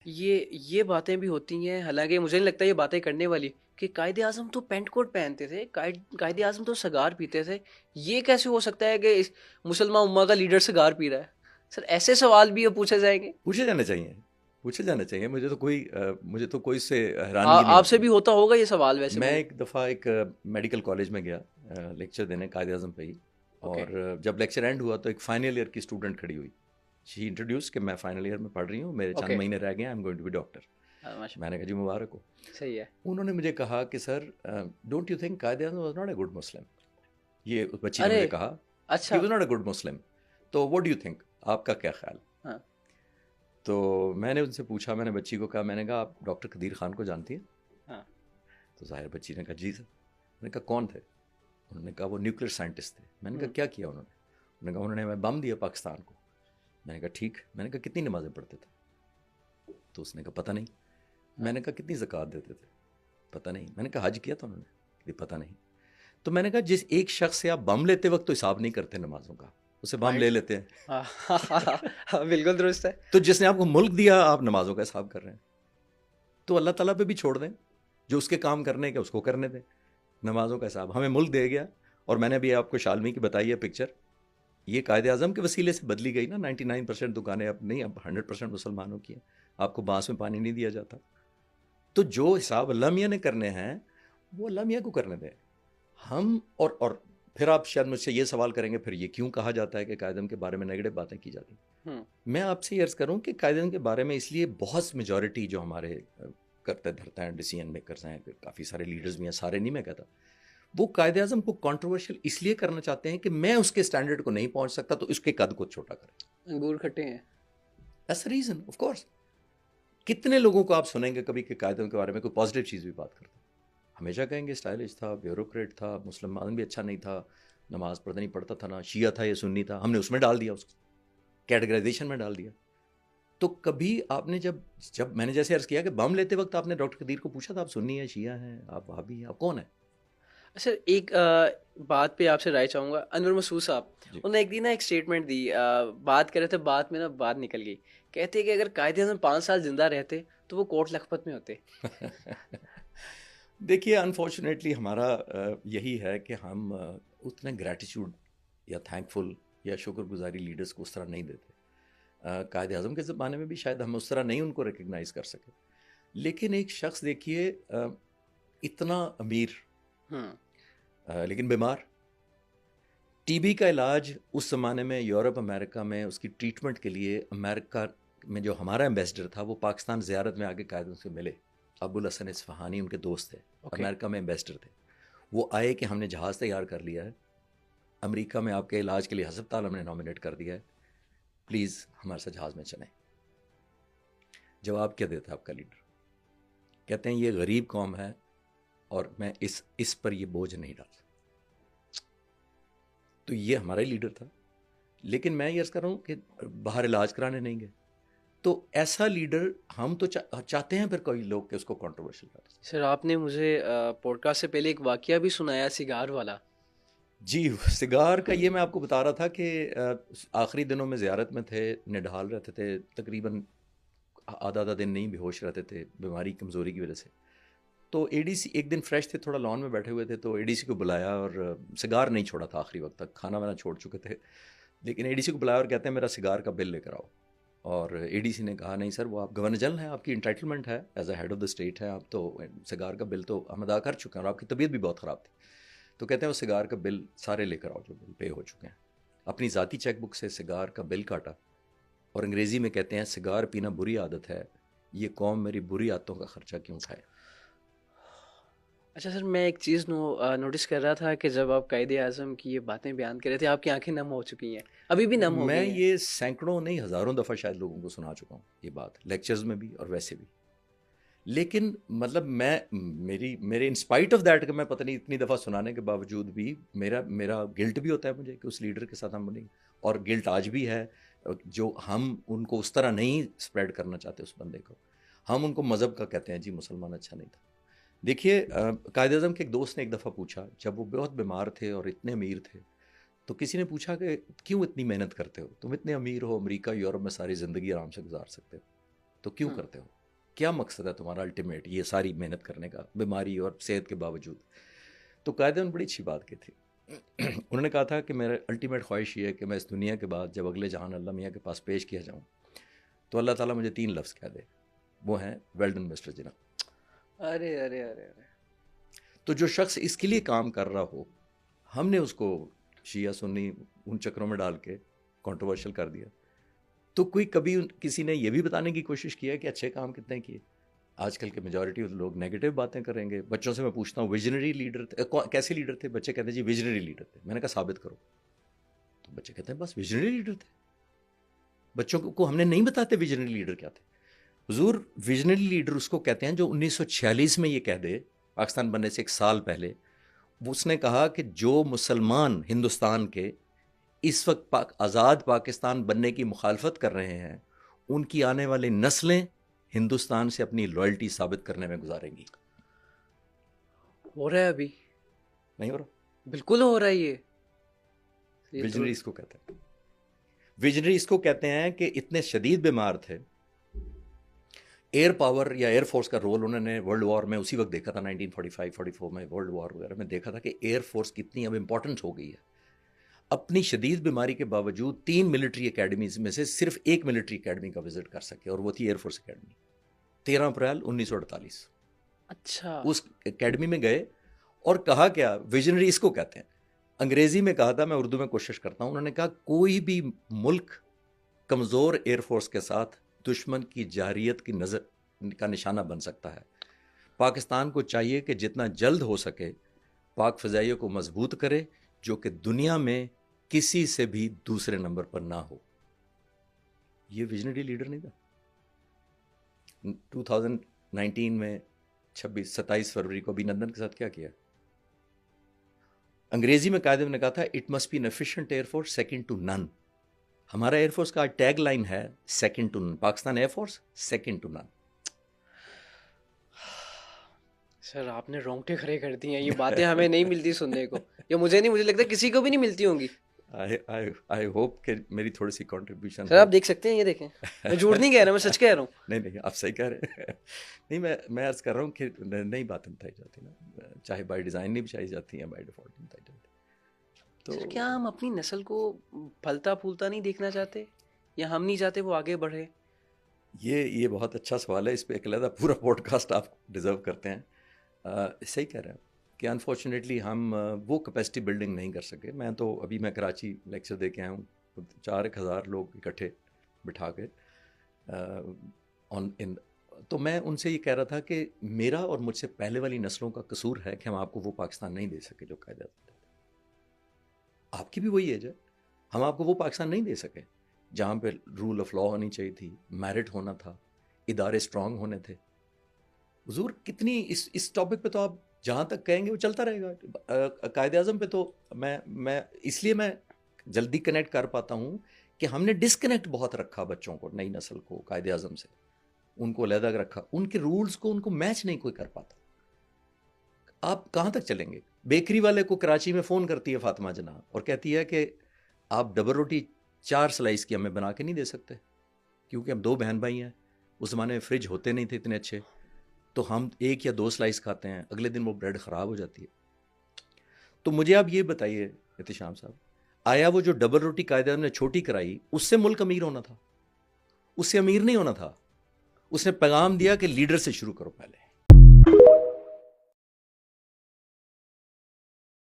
یہ باتیں بھی ہوتی ہیں، حالانکہ مجھے نہیں لگتا یہ باتیں کرنے والی، کہ قائد اعظم تو پینٹ کوٹ پہنتے تھے، قائد اعظم تو سگار پیتے تھے، یہ کیسے ہو سکتا ہے کہ مسلمان امہ کا لیڈر سگار پی رہا ہے؟ سر ایسے سوال بھی پوچھے جائیں گے؟ پوچھے جانے چاہیے، پوچھے جانے چاہیے. مجھے تو کوئی اس سے حیرانگی نہیں آپ سے ہوتی. بھی ہوتا ہوگا یہ سوال ویسے میں ایک دفعہ ایک میڈیکل کالج میں گیا لیکچر دینے قائد اعظم پہ ہی. اوکے. اور جب لیکچر اینڈ ہوا تو ایک فائنل ایئر کی اسٹوڈنٹ کھڑی ہوئی. شی انٹروڈیوس کہ میں فائنل ایئر میں پڑھ رہی ہوں، میرے چند اوکے. مہینے رہ گئے ہیں، I am going to be doctor. ماشاء میں نے کہا جی مبارک ہو. اللہ، صحیح ہے. انہوں نے مجھے کہا کہ سر don't you think Quaid Azam was not a good Muslim. یہ اس بچی نے ارے مجھے کہا ہی اچھا. Was not a good Muslim. تو واٹ ڈو یو تھنک، آپ کا کیا خیال؟ ہاں. تو میں نے ان سے پوچھا، میں نے بچی کو کہا، میں نے کہا آپ ڈاکٹر قدیر خان کو جانتی ہیں؟ ہاں. تو ظاہر بچی نے کہا جی سر. میں نے کہا کون تھے؟ انہوں نے کہا وہ نیوکلیر سائنٹسٹ تھے. میں نے کہا کیا کیا انہوں نے؟ انہوں نے کہا انہوں نے ہمیں بم دیا پاکستان کو. میں نے کہا ٹھیک. میں نے کہا کتنی نمازیں پڑھتے تھے؟ تو اس نے کہا پتہ نہیں. میں نے کہا کتنی زکوٰۃ دیتے تھے؟ پتہ نہیں. میں نے کہا حج کیا تھا انہوں نے؟ کہ پتہ نہیں. تو میں نے کہا جس ایک شخص سے آپ بم لیتے وقت تو حساب نہیں کرتے نمازوں کا، اسے بم لے پوائنٹ. لیتے ہیں. ہاں ہاں، بالکل درست ہے. تو جس نے آپ کو ملک دیا آپ نمازوں کا حساب کر رہے ہیں. تو اللہ تعالیٰ پہ بھی چھوڑ دیں، جو اس کے کام کرنے کے اس کو کرنے دیں. نمازوں کا حساب ہمیں ملک دے گیا. اور میں نے بھی آپ کو شالمی کی بتائی ہے پکچر، یہ قائد اعظم کے وسیلے سے بدلی گئی نا. 99% دکانیں اب نہیں، اب 100% مسلمانوں کی ہیں. آپ کو بانس میں پانی نہیں دیا جاتا. تو جو حساب اللہ میاں نے کرنے ہیں وہ اللہ میاں کو کرنے دیں. ہم اور پھر آپ شاید مجھ سے یہ سوال کریں گے پھر یہ کیوں کہا جاتا ہے کہ قائد اعظم کے بارے میں نیگیٹو باتیں کی جاتی ہیں. میں آپ سے یہ عرض کروں کہ قائد اعظم کے بارے میں اس لیے بہت میجورٹی جو ہمارے کرتے دھرتے ہیں ڈیسیجن میکرز ہیں، کافی سارے لیڈرز بھی ہیں، سارے نہیں میں کہتا، وہ قائد اعظم کو کنٹروورشل اس لیے کرنا چاہتے ہیں کہ میں اس کے اسٹینڈرڈ کو نہیں پہنچ سکتا تو اس کے قد کو چھوٹا کریں. انگور کھٹے ہیں. S reason of course. کتنے لوگوں کو آپ سنیں گے کبھی کہ قائد اعظم کے بارے میں کوئی پازیٹیو چیز بھی بات کرتا؟ ہمیشہ کہیں گے اسٹائلش تھا، بیوروکریٹ تھا، مسلمان بھی اچھا نہیں تھا، نماز پڑھنا نہیں پڑھتا تھا، نہ شیعہ تھا یا سنی تھا. ہم نے اس میں ڈال دیا، اس کیٹیگرائزیشن میں ڈال دیا. تو کبھی آپ نے جب میں نے جیسے عرض کیا کہ بم لیتے وقت آپ نے ڈاکٹر قدیر کو پوچھا تھا آپ سنی ہیں، شیعہ ہیں، آپ وہابی ہیں، آپ کون ہیں؟ اچھا، ایک بات پہ آپ سے رائے چاہوں گا. انور مسعود صاحب، جی. انہوں نے ایک دن ایک اسٹیٹمنٹ دی، بات کر رہے تھے، بات میں نا بات نکل گئی. کہتے کہ اگر قائد اعظم 5 سال زندہ رہتے تو وہ کوٹ لکھپت میں ہوتے. دیکھیے انفارچونیٹلی ہمارا یہی ہے کہ ہم اتنے گریٹیچیوڈ یا تھینکفل یا شکر گزاری لیڈرز کو اس طرح نہیں دیتے. قائد اعظم کے زمانے میں بھی شاید ہم اس طرح نہیں ان کو ریکگنائز کر سکے. لیکن ایک شخص دیکھیے اتنا امیر لیکن بیمار. ٹی بی کا علاج اس زمانے میں یورپ امریکہ میں اس کی ٹریٹمنٹ کے لیے امریکہ میں جو ہمارا ایمبیسڈر تھا وہ پاکستان زیارت میں آگے قائد سے ملے. ابو الحسن اصفہانی ان کے دوست تھے، امریکہ میں ایمبیسڈر تھے. وہ آئے کہ ہم نے جہاز تیار کر لیا ہے، امریکہ میں آپ کے علاج کے لیے ہسپتال ہم نے نامنیٹ کر دیا ہے، پلیز ہمارے ساتھ جہاز میں چلیں. جواب کیا دیتا ہے آپ کا لیڈر؟ کہتے ہیں یہ غریب قوم ہے اور میں اس پر یہ بوجھ نہیں ڈال سکتا. تو یہ ہمارا ہی لیڈر تھا. لیکن میں یہ عرض کر رہا ہوں کہ باہر علاج کرانے نہیں گئے. تو ایسا لیڈر ہم تو چاہتے ہیں پھر کوئی لوگ کہ اس کو کنٹروورشل کر. سر آپ نے مجھے پوڈ کاسٹ سے پہلے ایک واقعہ بھی سنایا سگار والا. جی سگار کا یہ میں آپ کو بتا رہا تھا کہ آخری دنوں میں زیارت میں تھے، نڈھال رہتے تھے، تقریباً آدھا دن نہیں بے ہوش رہتے تھے بیماری کمزوری کی وجہ سے. تو اے ڈی سی ایک دن فریش تھے، تھوڑا لان میں بیٹھے ہوئے تھے، تو اے ڈی سی کو بلایا اور سگار نہیں چھوڑا تھا آخری وقت تک، کھانا وانا چھوڑ چکے تھے. لیکن اے ڈی سی کو بلایا اور کہتے ہیں میرا سگار کا بل لے کر آؤ. اور اے ڈی سی نے کہا نہیں سر، وہ آپ گورنر جنرل ہیں، آپ کی انٹائٹلمنٹ ہے، as a head of the state ہے آپ، تو سگار کا بل تو ہم ادا کر چکے ہیں اور آپ کی طبیعت بھی بہت خراب تھی. تو کہتے ہیں وہ سگار کا بل سارے لے کر آؤ جو بل پے ہو چکے ہیں. اپنی ذاتی چیک بک سے سگار کا بل کاٹا اور انگریزی میں کہتے ہیں سگار پینا بری عادت ہے، یہ قوم میری بری عادتوں کا خرچہ کیوں کھائے. اچھا سر، میں ایک چیز نوٹس کر رہا تھا کہ جب آپ قائد اعظم کی یہ باتیں بیان کر رہے تھے آپ کی آنکھیں نم ہو چکی ہیں، ابھی بھی نم ہو میں گئی ہیں. یہ سینکڑوں نہیں ہزاروں دفعہ شاید لوگوں کو سنا چکا ہوں یہ بات، لیکچرز میں بھی اور ویسے بھی. لیکن مطلب میرے انسپائٹ آف دیٹ کہ میں پتہ نہیں اتنی دفعہ سنانے کے باوجود بھی میرا گلٹ بھی ہوتا ہے مجھے کہ اس لیڈر کے ساتھ ہم نہیں، اور گلٹ آج بھی ہے جو ہم ان کو اس طرح نہیں اسپریڈ کرنا چاہتے اس بندے کو. ہم ان کو مذہب کا کہتے ہیں جی مسلمان اچھا نہیں تھا. دیکھیے قائد اعظم کے ایک دوست نے ایک دفعہ پوچھا جب وہ بہت بیمار تھے اور اتنے امیر تھے، تو کسی نے پوچھا کہ کیوں اتنی محنت کرتے ہو، تم اتنے امیر ہو، امریکہ یورپ میں ساری زندگی آرام سے گزار سکتے ہو. تو کیوں کرتے ہو؟ کیا مقصد ہے تمہارا الٹیمیٹ یہ ساری محنت کرنے کا بیماری اور صحت کے باوجود؟ تو قائد اعظم بڑی اچھی بات کی تھی. انہوں نے کہا تھا کہ میرا الٹیمیٹ خواہش یہ ہے کہ میں اس دنیا کے بعد جب اگلے جہان اللہ میاں کے پاس پیش کیا جاؤں تو اللہ تعالیٰ مجھے 3 لفظ کہہ دے، وہ ہیں ویل ڈن مسٹر جناح. ارے ارے ارے ارے، تو جو شخص اس کے لیے کام کر رہا ہو، ہم نے اس کو شیعہ سنی ان چکروں میں ڈال کے کنٹروورشل کر دیا. تو کوئی کبھی کسی نے یہ بھی بتانے کی کوشش کیا کہ اچھے کام کتنے کیے؟ آج کل کے میجورٹی لوگ نیگیٹو باتیں کریں گے. بچوں سے میں پوچھتا ہوں ویژنری لیڈر تھے، کیسے لیڈر تھے؟ بچے کہتے ہیں جی ویژنری لیڈر تھے. میں نے کہا ثابت کرو. تو بچے کہتے ہیں بس ویژنری لیڈر تھے. بچوں کو ہم نے نہیں بتاتے ویژنری لیڈر کیا تھے. حضور ویژنری لیڈر اس کو کہتے ہیں جو 1946 میں یہ کہہ دے، پاکستان بننے سے 1 سال پہلے اس نے کہا کہ جو مسلمان ہندوستان کے اس وقت آزاد پاکستان بننے کی مخالفت کر رہے ہیں ان کی آنے والی نسلیں ہندوستان سے اپنی لائلٹی ثابت کرنے میں گزاریں گی. ہو رہا ہے ابھی، نہیں ہو رہا؟ بالکل ہو رہا ہے یہ. ویژنری اس کو کہتے ہیں. ویژنری اس کو کہتے ہیں کہ اتنے شدید بیمار تھے. ایئر پاور یا ایئر فورس کا رول انہوں نے ورلڈ وار میں اسی وقت دیکھا تھا، 1945-44 میں ورلڈ وار وغیرہ میں دیکھا تھا کہ ایئر فورس کتنی اب امپورٹنٹ ہو گئی ہے. اپنی شدید بیماری کے باوجود 3 ملٹری اکیڈمیز میں سے صرف 1 ملٹری اکیڈمی کا وزٹ کر سکے، اور وہ تھی ایئر فورس اکیڈمی. 13 اپریل 1948 اچھا، اس اکیڈمی میں گئے اور کہا کیا، ویژنری اس کو کہتے ہیں. انگریزی میں کہا تھا، میں اردو میں کوشش کرتا ہوں. انہوں نے کہا کوئی بھی ملک کمزور ایئر فورس کے ساتھ دشمن کی جارحیت کی نظر کا نشانہ بن سکتا ہے. پاکستان کو چاہیے کہ جتنا جلد ہو سکے پاک فضائیہ کو مضبوط کرے، جو کہ دنیا میں کسی سے بھی دوسرے نمبر پر نہ ہو. یہ ویژنری لیڈر نہیں تھا؟ 2019 میں 27 فروری کو بھی نندن کے ساتھ کیا کیا؟ انگریزی میں قائد نے کہا تھا it must be an efficient air force second to none. ہمارا ایئر فورس کا ٹیگ لائن ہے second to none. Pakistan air force second to none. Sir آپ نے رونگٹے کھڑے کر دی ہیں. یہ باتیں ہمیں نہیں ملتی سننے کو، یا مجھے لگتا کسی کو بھی نہیں ملتی ہوں گی. آئی ہوپ کہ میری تھوڑی سی کنٹریبیوشن. سر آپ دیکھ سکتے ہیں، یہ دیکھیں، میں جھوٹ نہیں کہہ رہا، میں سچ کہہ رہا ہوں. نہیں آپ صحیح کہہ رہے ہیں. نہیں میں عرض کر رہا ہوں کہ نئی باتیں بتائی جاتی نا، چاہے بائی ڈیزائن نہیں بچائی جاتی ہیں، بائی ڈیفالٹ نہیں بتائی جاتی. تو سر کیا ہم اپنی نسل کو پھلتا پھولتا نہیں دیکھنا چاہتے، یا ہم نہیں چاہتے وہ آگے بڑھے؟ یہ بہت اچھا سوال ہے. اس پہ ایک علیحدہ پورا پوڈ کاسٹ آپ ڈیزرو کرتے ہیں. صحیح کہہ رہے ہیں کہ انفارچونیٹلی ہم وہ کیپیسٹی بلڈنگ نہیں کر سکے. میں کراچی لیکچر دے کے آیا ہوں، 4,000 لوگ اکٹھے بٹھا کے تو میں ان سے یہ کہہ رہا تھا کہ میرا اور مجھ سے پہلے والی نسلوں کا قصور ہے کہ ہم آپ کو وہ پاکستان نہیں دے سکے جو قائد اعظم تھے. آپ کی بھی وہی ایج ہے. ہم آپ کو وہ پاکستان نہیں دے سکے جہاں پہ رول آف لا ہونی چاہیے تھی، میرٹ ہونا تھا، ادارے اسٹرانگ ہونے تھے. حضور کتنی اس ٹاپک پہ تو آپ جہاں تک کہیں گے وہ چلتا رہے گا. قائد اعظم پہ تو میں اس لیے میں جلدی کنیکٹ کر پاتا ہوں کہ ہم نے ڈسکنیکٹ بہت رکھا بچوں کو، نئی نسل کو قائد اعظم سے. ان کو علیحدہ رکھا، ان کے رولز کو ان کو میچ نہیں کوئی کر پاتا. آپ کہاں تک چلیں گے؟ بیکری والے کو کراچی میں فون کرتی ہے فاطمہ جناح اور کہتی ہے کہ آپ ڈبل روٹی 4 سلائس کی ہمیں بنا کے نہیں دے سکتے، کیونکہ ہم 2 بہن بھائی ہیں. اس زمانے میں فریج ہوتے نہیں تھے اتنے اچھے، تو ہم 1 یا 2 سلائس کھاتے ہیں، اگلے دن وہ بریڈ خراب ہو جاتی ہے. تو مجھے آپ یہ بتائیے احتشام صاحب، آیا وہ جو ڈبل روٹی قائد اعظم نے چھوٹی کرائی اس سے ملک امیر ہونا تھا؟ اس سے امیر نہیں ہونا تھا. اس نے پیغام دیا کہ لیڈر سے شروع کرو پہلے.